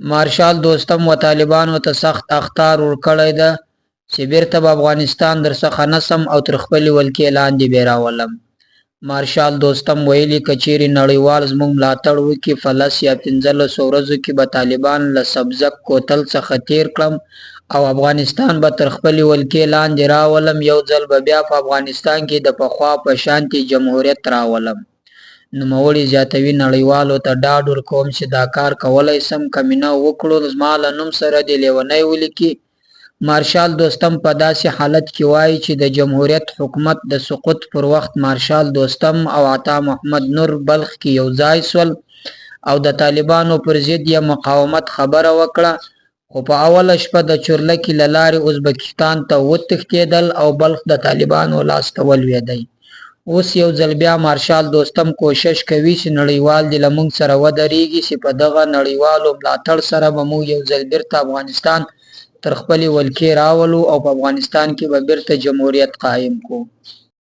مارشال دوستم و طالبانو ته سخت اخطار ورکړی ده چې بیرته به افغانستان درڅخه نسم او تر خپلې ولکې لاندې به راولم. مارشال دوستم ویلي که چیرې نړیوال زموږ ملاتړ وکړي په 10 یا 15 ورځو کې به طالبان له سبزک کوتل څخه تیر کړم او افغانستان به تر خپلې ولکې لاندې راولم. یو ځل به بیا په افغانستان کې د پخوا په شانتي جمهوریت راولم. نوموړي زیاتوي نړیوالو ته ډاډ ورکوم چې دا کار کولی سم، که مې نه وکړو زما له نوم سره دې لیونی ولیکي. مارشال دوستم په داسې حالت کې وایي چې د جمهوریت حکومت د سقوط پر وخت مارشال دوستم او عطا محمد نور بلخ کې یو ځای سول او د طالبانو پر ضد یې مقاومت خبره وکړه، خو په اوله شپه د چورلکې له لارې ازبکستان ته وتښتېدل او بلخ د طالبانو لاس ته ولوېدی. اوس یو ځل بیا مارشال دوستم کوشش کوي چې نړیوال دې له موږ سره ودرېږي چې په دغه نړیوالو ملاتړ سره به موږ یو ځل بیرته افغانستان تر خپلې ولکې راولو او په افغانستان کې به بیرته جمهوریت قایم کړو.